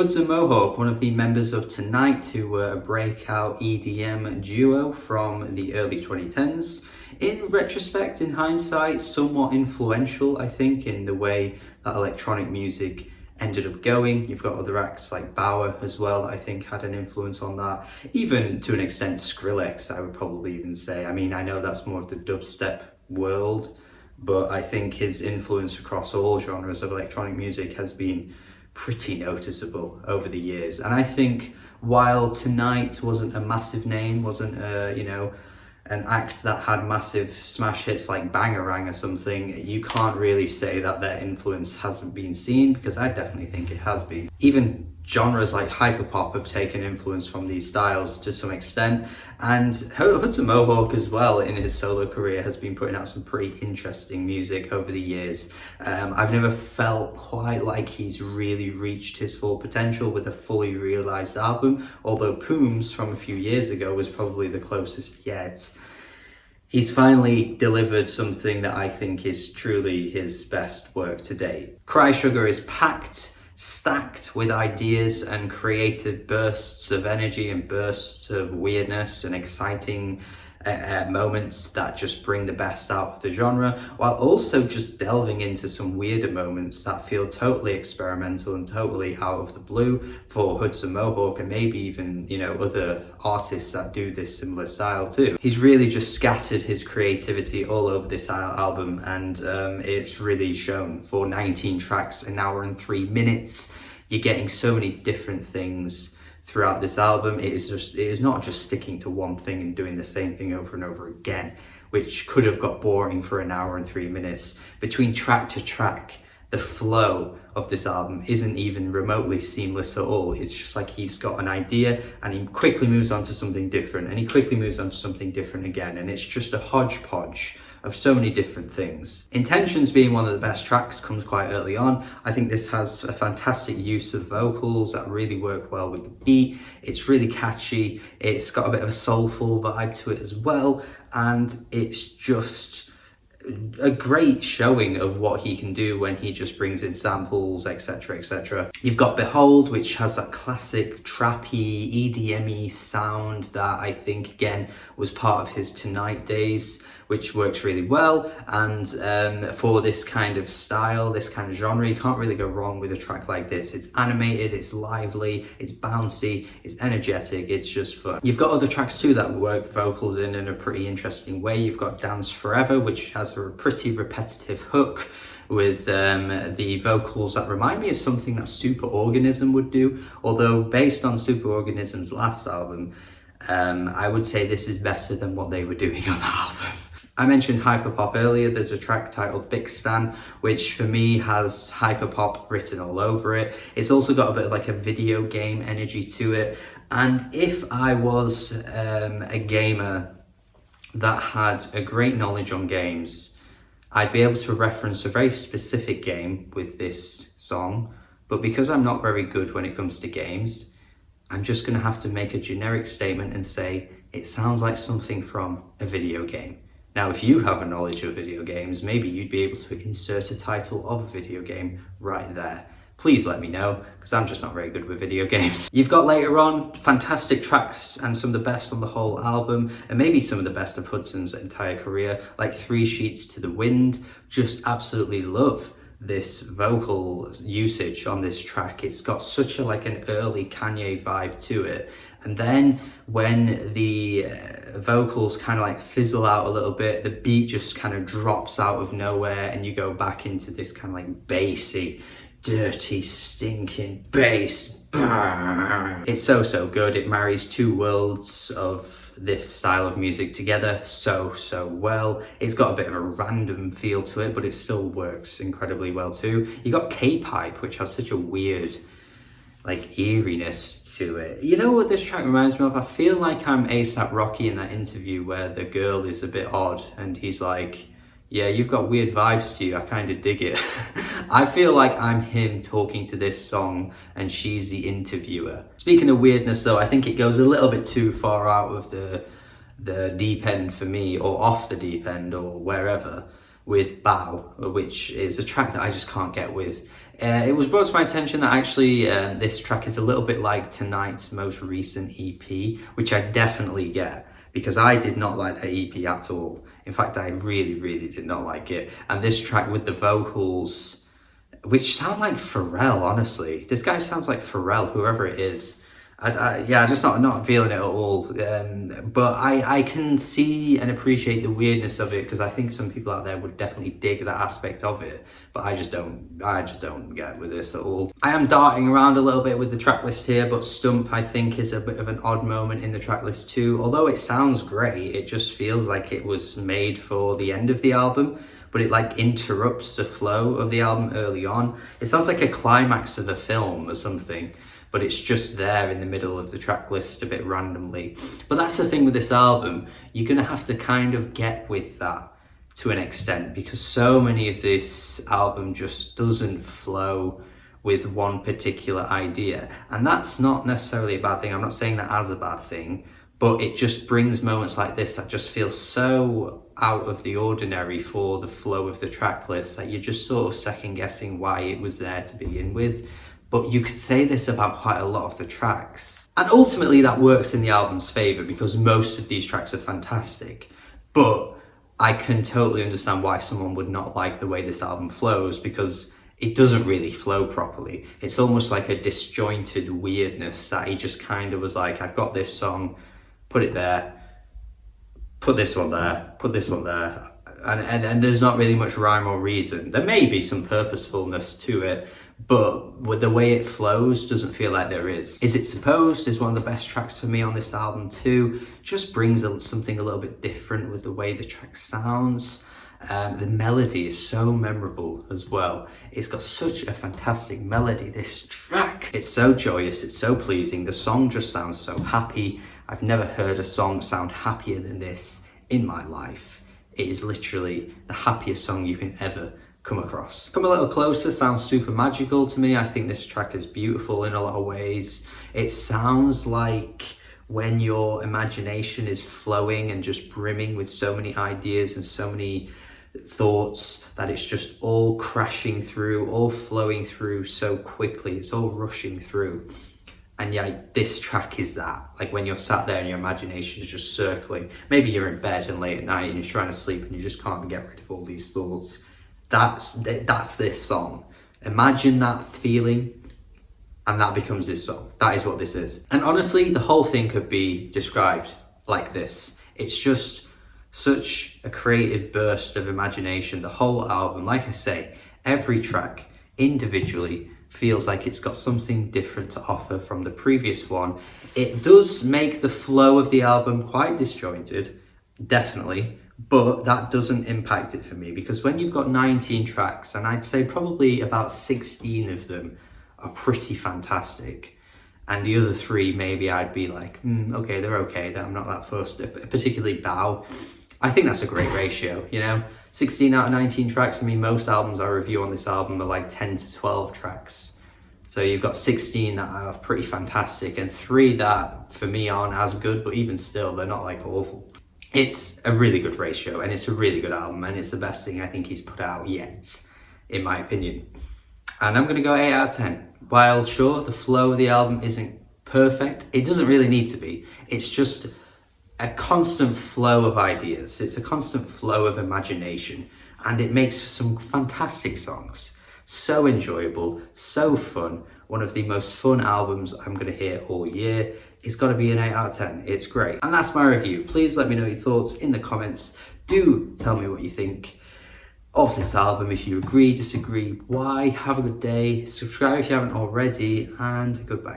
Hudson Mohawke, one of the members of Tonight, who were a breakout EDM duo from the early 2010s. In retrospect, in hindsight, somewhat influential, I think, in the way that electronic music ended up going. You've got other acts like Bauer as well that I think had an influence on that. Even to an extent Skrillex, I would probably even say. I mean, I know that's more of the dubstep world, but I think his influence across all genres of electronic music has been pretty noticeable over the years. And I think while Tonight wasn't a massive name, wasn't a, an act that had massive smash hits like Bangarang or something, you can't really say that their influence hasn't been seen, because I definitely think it has been. Even genres like hyperpop have taken influence from these styles to some extent, and Hudson Mohawke as well in his solo career has been putting out some pretty interesting music over the years. I've never felt quite like he's really reached his full potential with a fully realized album, although Pooms from a few years ago was probably the closest yet. He's finally delivered something that I think is truly his best work to date. Cry Sugar is packed, stacked with ideas and creative bursts of energy and bursts of weirdness and exciting moments that just bring the best out of the genre, while also just delving into some weirder moments that feel totally experimental and totally out of the blue for Hudson Mohawke, and maybe even, other artists that do this similar style too. He's really just scattered his creativity all over this album, and it's really shown. For 19 tracks, an hour and 3 minutes, you're getting so many different things throughout this album. It is not just sticking to one thing and doing the same thing over and over again, which could have got boring for an hour and 3 minutes. Between track to track, the flow of this album isn't even remotely seamless at all. It's just like he's got an idea and he quickly moves on to something different, and he quickly moves on to something different again, and it's just a hodgepodge of so many different things. Intentions being one of the best tracks comes quite early on. I think this has a fantastic use of vocals that really work well with the beat. It's really catchy. It's got a bit of a soulful vibe to it as well. And it's just a great showing of what he can do when he just brings in samples, etc, etc. You've got Behold, which has that classic trappy, EDM-y sound that I think, again, was part of his Tonight days, which works really well. And for this kind of style, this kind of genre, you can't really go wrong with a track like this. It's animated, it's lively, it's bouncy, it's energetic, it's just fun. You've got other tracks too that work vocals in a pretty interesting way. You've got Dance Forever, which has a pretty repetitive hook with the vocals that remind me of something that Superorganism would do, although based on Superorganism's last album, I would say this is better than what they were doing on the album. I mentioned hyperpop earlier. There's a track titled Bicstan, which for me has hyperpop written all over it. It's also got a bit of like a video game energy to it. And if I was a gamer that had a great knowledge on games, I'd be able to reference a very specific game with this song. But because I'm not very good when it comes to games, I'm just gonna have to make a generic statement and say, it sounds like something from a video game. Now, if you have a knowledge of video games, maybe you'd be able to insert a title of a video game right there. Please let me know, because I'm just not very good with video games. You've got later on fantastic tracks and some of the best on the whole album, and maybe some of the best of Hudson's entire career, like 3 Sheets to the Wind. Just absolutely love this vocal usage on this track. It's got such a an early Kanye vibe to it, and then when the vocals kind of fizzle out a little bit, the beat just kind of drops out of nowhere and you go back into this kind of bassy, dirty, stinking bass. It's so good. It marries 2 worlds of this style of music together so well. It's got a bit of a random feel to it, but it still works incredibly well too. You got K-Pipe, which has such a weird eeriness to it. You know what this track reminds me of? I feel like I'm A$AP Rocky in that interview where the girl is a bit odd and he's like, yeah, you've got weird vibes to you, I kind of dig it. I feel like I'm him talking to this song and she's the interviewer. Speaking of weirdness though, I think it goes a little bit too far out of the deep end for me, or off the deep end, or wherever. with Bow, which is a track that I just can't get with. It was brought to my attention that actually this track is a little bit like Tonight's most recent EP, which I definitely get, because I did not like that EP at all. In fact, I really did not like it. And this track with the vocals, which sound like Pharrell, honestly. This guy sounds like Pharrell, whoever it is. Yeah, just not feeling it at all. But I can see and appreciate the weirdness of it, because I think some people out there would definitely dig that aspect of it. But I just don't get with this at all. I am darting around a little bit with the track list here, but Stump I think is a bit of an odd moment in the track list too. Although it sounds great, it just feels like it was made for the end of the album, but it like interrupts the flow of the album early on. It sounds like a climax of a film or something, but it's just there in the middle of the track list a bit randomly. But that's the thing with this album, you're gonna have to kind of get with that to an extent, because so many of this album just doesn't flow with one particular idea. And that's not necessarily a bad thing, I'm not saying that as a bad thing, but it just brings moments like this that just feel so out of the ordinary for the flow of the track list that you're just sort of second guessing why it was there to begin with. But you could say this about quite a lot of the tracks. And ultimately that works in the album's favour, because most of these tracks are fantastic. But I can totally understand why someone would not like the way this album flows, because it doesn't really flow properly. It's almost like a disjointed weirdness that he just kind of was like, I've got this song, put it there, put this one there, put this one there. And there's not really much rhyme or reason. There may be some purposefulness to it, but with the way it flows doesn't feel like there is. Is It Supposed is one of the best tracks for me on this album too. Just brings something a little bit different with the way the track sounds. The melody is so memorable as well. It's got such a fantastic melody, this track. It's so joyous, it's so pleasing. The song just sounds so happy. I've never heard a song sound happier than this in my life. It is literally the happiest song you can ever come across. Come a Little Closer sounds super magical to me. I think this track is beautiful in a lot of ways. It sounds like when your imagination is flowing and just brimming with so many ideas and so many thoughts that it's just all crashing through, all flowing through so quickly. It's all rushing through. And yeah, this track is that. Like when you're sat there and your imagination is just circling. Maybe you're in bed and late at night and you're trying to sleep and you just can't get rid of all these thoughts. That's this song. Imagine that feeling, and that becomes this song. That is what this is. And honestly, the whole thing could be described like this. It's just such a creative burst of imagination. The whole album, like I say, every track individually feels like it's got something different to offer from the previous one. It does make the flow of the album quite disjointed, definitely, but that doesn't impact it for me, because when you've got 19 tracks, and I'd say probably about 16 of them are pretty fantastic, and the other 3 maybe I'd be like, okay, they're okay, I'm not that fussed, particularly Bow. I think that's a great ratio, you know? 16 out of 19 tracks. I mean, most albums I review on this album are like 10 to 12 tracks. So you've got 16 that are pretty fantastic and 3 that for me aren't as good, but even still, they're not like awful. It's a really good ratio and it's a really good album, and it's the best thing I think he's put out yet, in my opinion. And I'm gonna go 8 out of 10. While sure, the flow of the album isn't perfect, it doesn't really need to be. It's just a constant flow of ideas. It's a constant flow of imagination, and it makes for some fantastic songs. So enjoyable, so fun. One of the most fun albums I'm gonna hear all year. It's gotta be an 8 out of 10. It's great. And that's my review. Please let me know your thoughts in the comments. Do tell me what you think of this album. If you agree, disagree, why. Have a good day. Subscribe if you haven't already, and goodbye.